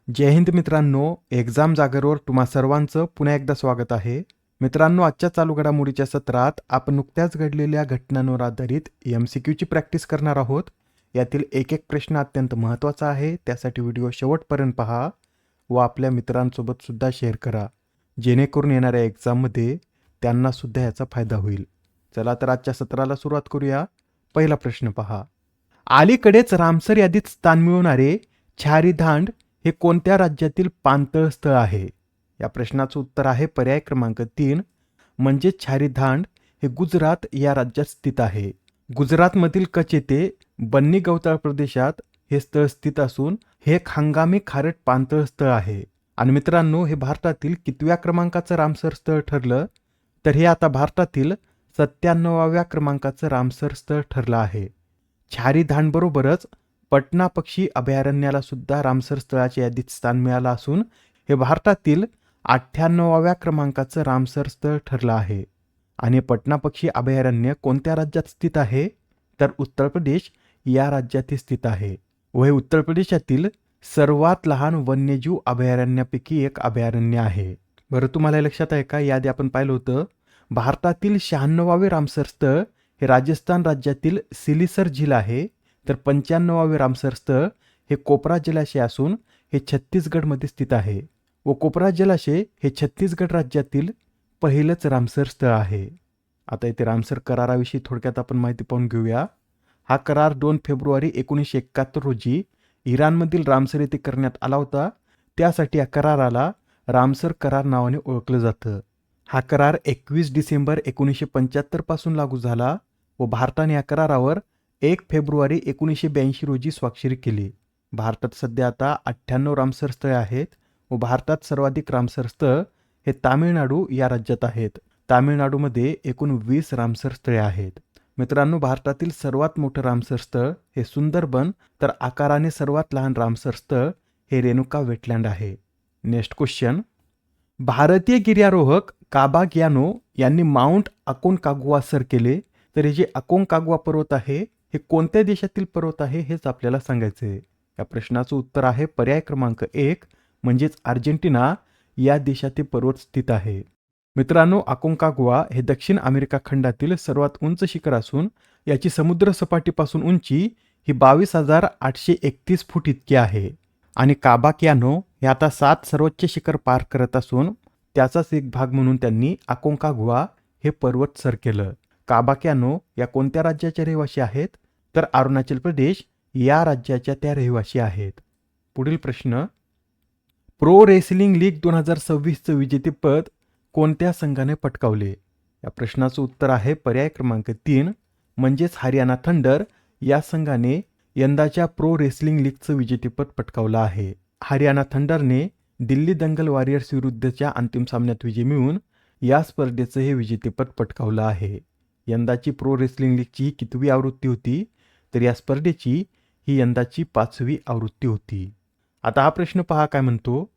जय हिंद मित्रांनो, एक्झाम जागरवर तुम्हा सर्वांचं पुन्हा एकदा स्वागत आहे. मित्रांनो, आजच्या चालू घडामोडीच्या सत्रात आपण नुकत्याच घडलेल्या घटनांवर आधारित MCQची प्रॅक्टिस करणार आहोत. यातील एक एक प्रश्न अत्यंत महत्त्वाचा आहे, त्यासाठी व्हिडिओ शेवटपर्यंत पहा व आपल्या मित्रांसोबत सुद्धा शेअर करा, जेणेकरून येणाऱ्या एक्झाममध्ये त्यांना सुद्धा याचा फायदा होईल. चला तर आजच्या सत्राला सुरुवात करूया. पहिला प्रश्न पहा. अलीकडेच रामसर यादीत स्थान मिळवणारे छारीधांड हे कोणत्या राज्यातील पाणथळ स्थळ आहे? या प्रश्नाचं उत्तर आहे पर्याय क्रमांक 3 म्हणजे छारीधांड हे गुजरात या राज्यात स्थित आहे. गुजरातमधील कच्छ येथे बन्नी गवताळ प्रदेशात हे स्थळ स्थित असून हे एक हंगामी खारट पाणथळ स्थळ आहे. आणि मित्रांनो, हे भारतातील कितव्या क्रमांकाचं रामसर स्थळ ठरलं? तर हे आता भारतातील 97व्या क्रमांकाचं रामसर स्थळ ठरलं आहे. छारीधांडबरोबरच पटना पक्षी अभयारण्याला सुद्धा रामसर स्थळाच्या यादीत स्थान मिळालं असून हे भारतातील 98व्या क्रमांकाचं रामसर स्थळ ठरलं आहे. आणि पटना पक्षी अभयारण्य कोणत्या राज्यात स्थित आहे? तर उत्तर प्रदेश या राज्यात स्थित आहे व हे उत्तर प्रदेशातील सर्वात लहान वन्यजीव अभयारण्यापैकी एक अभयारण्य आहे. बरं, तुम्हाला लक्षात आहे का? यादी आपण पाहिलं होतं. भारतातील 96वे रामसर स्थळ हे राजस्थान राज्यातील सिलीसर झील आहे, तर 95वे रामसर स्थळ हे कोपरा जलाशय असून हे छत्तीसगडमध्ये स्थित आहे व कोपरा जलाशय हे छत्तीसगड राज्यातील पहिलंच रामसर स्थळ आहे. आता इथे रामसर कराराविषयी थोडक्यात आपण माहिती पाहून घेऊया. हा करार 2 फेब्रुवारी 1971 रोजी इराणमधील रामसर येथे करण्यात आला होता. त्यासाठी या कराराला रामसर करार नावाने ओळखलं जातं. हा करार 21 डिसेंबर 1975 पासून लागू झाला व भारताने या करारावर 1 फेब्रुवारी 1982 रोजी स्वाक्षरी केली. भारतात सध्या आता 98 रामसर स्थळे आहेत व भारतात सर्वाधिक रामसर स्थळ हे तामिळनाडू या राज्यात आहेत. तामिळनाडूमध्ये एकूण 20 रामसर स्थळे आहेत. मित्रांनो, भारतातील सर्वात मोठं रामसर स्थळ हे सुंदरबन, तर आकाराने सर्वात लहान रामसर स्थळ हे रेणुका वेटलँड आहे. Next question. भारतीय गिर्यारोहक काबा ग्यानो यांनी माउंट अकोनकागुआ सर केले, तर हे जे अकोनकागुआ पर्वत आहे हे कोणत्या देशातील पर्वत आहे हेच आपल्याला सांगायचं आहे. या प्रश्नाचं उत्तर आहे पर्याय क्रमांक 1 म्हणजेच अर्जेंटिना या देशातील पर्वत स्थित आहे. मित्रांनो, अकोनकागुआ हे दक्षिण अमेरिका खंडातील सर्वात उंच शिखर असून याची समुद्र सपाटीपासून उंची ही 22,831 फूट इतकी आहे. आणि काबा ग्यानो हे आता 7 सर्वोच्च शिखर पार करत असून त्याचाच एक भाग म्हणून त्यांनी अकोनकागुआ हे पर्वत सर केलं. काबा ग्यानो या कोणत्या राज्याच्या रहिवासी आहेत? तर अरुणाचल प्रदेश या राज्याच्या त्या रहिवासी आहेत. पुढील प्रश्न. प्रो रेसलिंग लीग 2026चं विजेतेपद कोणत्या संघाने पटकावले? या प्रश्नाचं उत्तर आहे पर्याय क्रमांक 3 म्हणजेच हरियाणा थंडर या संघाने यंदाच्या प्रो रेसलिंग लीगचं विजेतेपद पटकावलं आहे. हरियाणा थंडरने दिल्ली दंगल वॉरियर्स विरुद्धच्या अंतिम सामन्यात विजय मिळवून या स्पर्धेचं हे विजेतेपद पटकावलं आहे. यंदाची प्रो रेसलिंग लीगची ही कितवी आवृत्ती होती? तर या स्पर्धेची ही यंदाची 5वी आवृत्ती होती. आता हा प्रश्न पहा काय म्हणतो.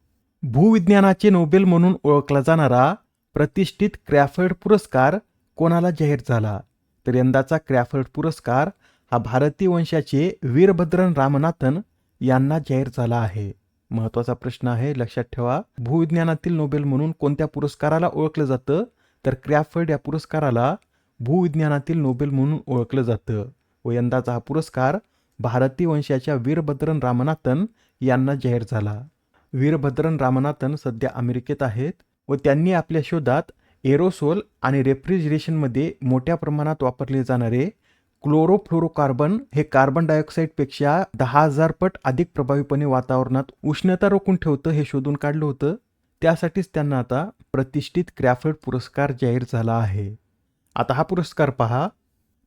भूविज्ञानाचे नोबेल म्हणून ओळखला जाणारा प्रतिष्ठित क्रॅफर्ड पुरस्कार कोणाला जाहीर झाला? तर यंदाचा क्रॅफर्ड पुरस्कार हा भारतीय वंशाचे वीरभद्रन रामनाथन यांना जाहीर झाला आहे. महत्त्वाचा प्रश्न आहे, लक्षात ठेवा. भूविज्ञानातील नोबेल म्हणून कोणत्या पुरस्काराला ओळखलं जातं? तर क्रॅफर्ड या पुरस्काराला भूविज्ञानातील नोबेल म्हणून ओळखलं जातं व यंदाचा हा पुरस्कार भारतीय वंशाच्या वीरभद्रन रामनाथन यांना जाहीर झाला. वीरभद्रन रामनाथन सध्या अमेरिकेत आहेत व त्यांनी आपल्या शोधात एरोसोल आणि रेफ्रिजरेशनमध्ये मोठ्या प्रमाणात वापरले जाणारे क्लोरोफ्लोरोकार्बन हे कार्बन डायऑक्साईडपेक्षा 10,000 पट अधिक प्रभावीपणे वातावरणात उष्णता रोखून ठेवतं हे शोधून काढलं होतं. त्यासाठीच त्यांना आता प्रतिष्ठित क्रॅफर्ड पुरस्कार जाहीर झाला आहे. आता हा पुरस्कार पहा.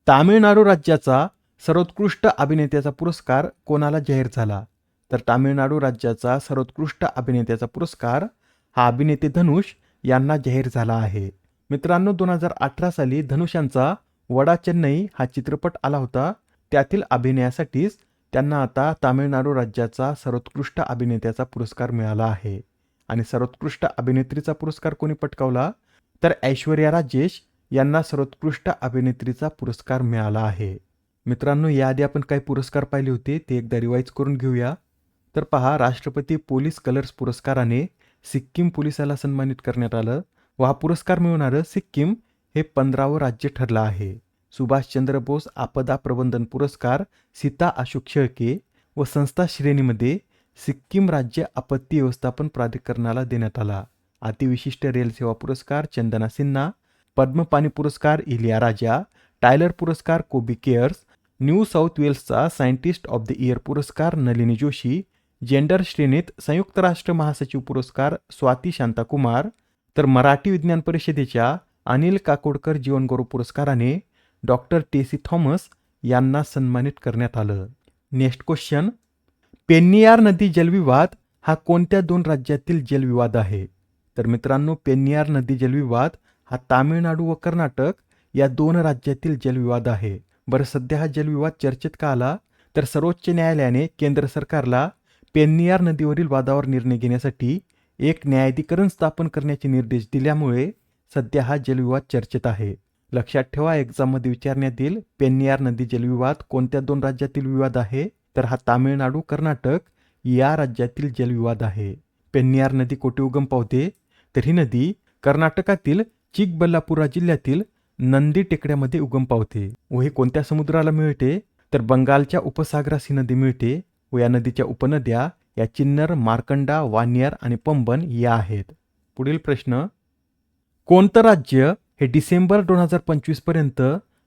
तामिळनाडू राज्याचा सर्वोत्कृष्ट अभिनेत्याचा पुरस्कार कोणाला जाहीर झाला? तर तामिळनाडू राज्याचा सर्वोत्कृष्ट अभिनेत्याचा पुरस्कार हा अभिनेते धनुष यांना जाहीर झाला आहे. मित्रांनो, 2018 साली धनुष यांचा वडा चेन्नई हा चित्रपट आला होता. त्यातील अभिनयासाठीच त्यांना आता तामिळनाडू राज्याचा सर्वोत्कृष्ट अभिनेत्याचा पुरस्कार मिळाला आहे. आणि सर्वोत्कृष्ट अभिनेत्रीचा पुरस्कार कोणी पटकावला? तर ऐश्वर्या राजेश यांना सर्वोत्कृष्ट अभिनेत्रीचा पुरस्कार मिळाला आहे. मित्रांनो, याआधी आपण काही पुरस्कार पाहिले होते ते एकदा रिवाईज करून घेऊया. तर पहा, राष्ट्रपती पोलीस कलर्स पुरस्काराने सिक्कीम पोलिसाला सन्मानित करण्यात आलं व हा पुरस्कार मिळवणारं सिक्कीम हे 15वं राज्य ठरलं आहे. सुभाषचंद्र बोस आपदा प्रबंधन पुरस्कार सीता अशोक शेळके व संस्था श्रेणीमध्ये सिक्कीम राज्य आपत्ती व्यवस्थापन प्राधिकरणाला देण्यात आला. अतिविशिष्ट रेल सेवा पुरस्कार चंदना सिन्हा, पद्मपाणी पुरस्कार इलिया राजा, टायलर पुरस्कार कोबी केअर्स, न्यू साऊथ वेल्सचा सायंटिस्ट ऑफ द इयर पुरस्कार नलिनी जोशी, जेंडर श्रेणीत संयुक्त राष्ट्र महासचिव पुरस्कार स्वाती शांताकुमार, तर मराठी विज्ञान परिषदेच्या अनिल काकोडकर जीवनगौरव पुरस्काराने डॉक्टर टेसी थॉमस यांना सन्मानित करण्यात आलं. नेक्स्ट क्वेश्चन, पेन्नियार नदी जलविवाद हा कोणत्या 2 राज्यातील जलविवाद आहे? तर मित्रांनो, पेन्नियार नदी जलविवाद हा तामिळनाडू व कर्नाटक या 2 राज्यातील जलविवाद आहे. बरं, सध्या हा जलविवाद चर्चेत का आला? तर सर्वोच्च न्यायालयाने केंद्र सरकारला पेन्नियार नदीवरील वादावर निर्णय घेण्यासाठी एक न्यायाधिकरण स्थापन करण्याचे निर्देश दिल्यामुळे सध्या हा जलविवाद चर्चेत आहे. लक्षात ठेवा, एक्झाममध्ये विचारण्यात येईल पेन्नियार नदी जलविवाद कोणत्या 2 राज्यातील विवाद आहे? तर हा तामिळनाडू कर्नाटक या राज्यातील जलविवाद आहे. पेन्नियार नदी कोठे उगम पावते? तर ही नदी कर्नाटकातील चिकबल्लापुरा जिल्ह्यातील नंदी टेकड्यामध्ये उगम पावते व हे कोणत्या समुद्राला मिळते? तर बंगालच्या उपसागरास ही नदी मिळते व या नदीच्या उपनद्या या चिन्नर, मार्कंडा, वानियर आणि पंबन या आहेत. पुढील प्रश्न, कोणतं राज्य हे डिसेंबर 2025 पर्यंत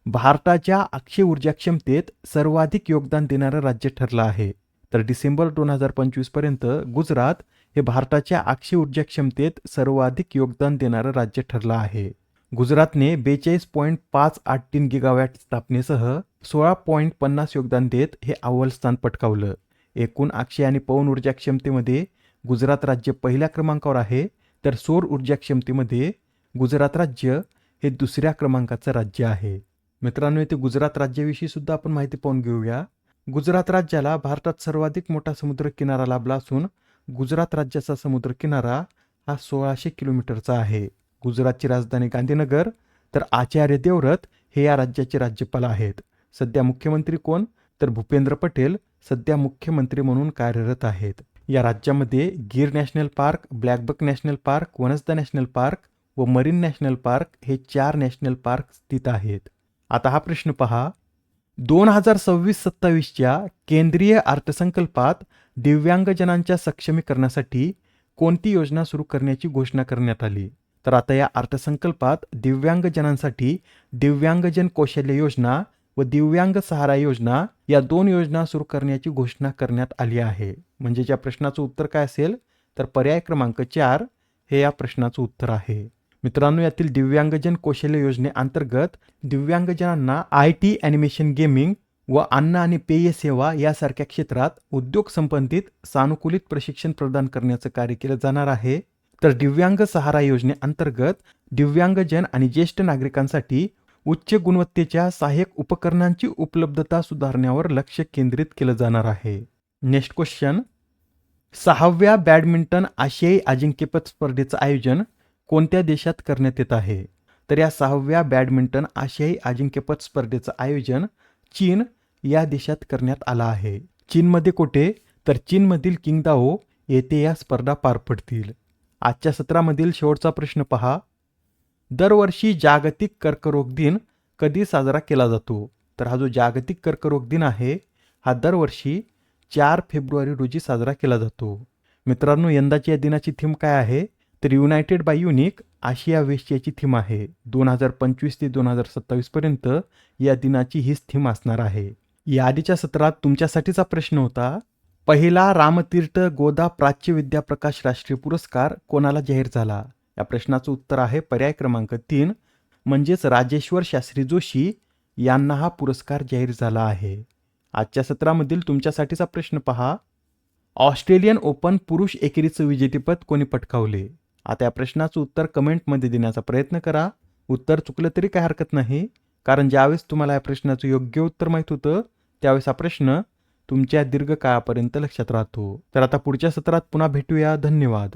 भारताच्या अक्षय ऊर्जा क्षमतेत सर्वाधिक योगदान देणारं राज्य ठरलं आहे? तर डिसेंबर 2025 पर्यंत गुजरात हे भारताच्या अक्षय ऊर्जा क्षमतेत सर्वाधिक योगदान देणारं राज्य ठरलं आहे. गुजरातने 42.583 गिगावॅट स्थापनेसह 16.50 योगदान देत हे अव्वल स्थान पटकावलं. एकूण अक्षय आणि पवन ऊर्जा क्षमतेमध्ये गुजरात राज्य पहिल्या क्रमांकावर आहे, तर सौर ऊर्जा क्षमतेमध्ये गुजरात राज्य हे 2ऱ्या क्रमांकाचं राज्य आहे. मित्रांनो, येथे गुजरात राज्याविषयी सुद्धा आपण माहिती पाहून घेऊया. गुजरात राज्याला भारतात सर्वाधिक मोठा समुद्र किनारा लाभला असून गुजरात राज्याचा समुद्र किनारा हा 1600 किलोमीटरचा आहे. गुजरातची राजधानी गांधीनगर, तर आचार्य देवव्रत हे या राज्याचे राज्यपाल आहेत. सध्या मुख्यमंत्री कोण? तर भूपेंद्र पटेल सध्या मुख्यमंत्री म्हणून कार्यरत आहेत. या राज्यामध्ये Gir national park, blackbuck national park, Vansda national park व मरीन नॅशनल पार्क हे 4 नॅशनल पार्क स्थित आहेत. आता हा प्रश्न पहा, 2026-27च्या केंद्रीय अर्थसंकल्पात दिव्यांगजनांच्या सक्षमीकरणासाठी कोणती योजना सुरू करण्याची घोषणा करण्यात आली? तर आता या अर्थसंकल्पात दिव्यांगजनांसाठी दिव्यांगजन कौशल्य योजना व दिव्यांग सहारा योजना या 2 योजना सुरू करण्याची घोषणा करण्यात आली आहे. म्हणजे या प्रश्नाचं उत्तर काय असेल? तर पर्याय क्रमांक 4 हे या प्रश्नाचं उत्तर आहे. मित्रांनो, यातील दिव्यांगजन कौशल्य योजनेअंतर्गत दिव्यांगजनांना IT, ॲनिमेशन, गेमिंग व अन्न आणि पेय सेवा यासारख्या क्षेत्रात उद्योग संबंधित सानुकूलित प्रशिक्षण प्रदान करण्याचं कार्य केलं जाणार आहे. तर दिव्यांग सहारा योजनेअंतर्गत दिव्यांगजन आणि ज्येष्ठ नागरिकांसाठी उच्च गुणवत्तेच्या सहाय्यक उपकरणांची उपलब्धता सुधारण्यावर लक्ष केंद्रित केलं जाणार आहे. नेक्स्ट क्वेश्चन, 6व्या बॅडमिंटन आशियाई अजिंक्यपद स्पर्धेचं आयोजन कोणत्या देशात करण्यात येत आहे? तर या 6व्या बॅडमिंटन आशियाई अजिंक्यपद स्पर्धेचं आयोजन चीन या देशात करण्यात आलं आहे. चीनमध्ये कोठे? तर चीनमधील किंगदाओ येथे या स्पर्धा पार पडतील. आजच्या सत्रामधील शेवटचा प्रश्न पहा, दरवर्षी जागतिक कर्करोग दिन कधी साजरा केला जातो? तर हा जो जागतिक कर्करोग दिन आहे हा दरवर्षी 4 फेब्रुवारी रोजी साजरा केला जातो. मित्रांनो, यंदाची या दिनाची थीम काय आहे? तर युनायटेड बाय युनिक आशिया वेस्ट याची थीम आहे. 2025 ते 2027 पर्यंत या दिनाची हीच थीम असणार आहे. या आधीच्या सत्रात तुमच्यासाठीचा प्रश्न होता, पहिला रामतीर्थ गोदा प्राच्य विद्याप्रकाश राष्ट्रीय पुरस्कार कोणाला जाहीर झाला? या प्रश्नाचं उत्तर आहे पर्याय क्रमांक 3 म्हणजेच राजेश्वर शास्त्री जोशी यांना हा पुरस्कार जाहीर झाला आहे. आजच्या सत्रामधील तुमच्यासाठीचा प्रश्न पहा, ऑस्ट्रेलियन ओपन पुरुष एकेरीचं विजेतेपद कोणी पटकावले? आता या प्रश्नाचं उत्तर कमेंटमध्ये देण्याचा प्रयत्न करा. उत्तर चुकलं तरी काही हरकत नाही, कारण ज्यावेळेस तुम्हाला या प्रश्नाचं योग्य उत्तर माहीत होतं त्यावेळेस हा प्रश्न तुमच्या दीर्घकाळापर्यंत लक्षात राहतो. तर आता पुढच्या सत्रात पुन्हा भेटूया. धन्यवाद.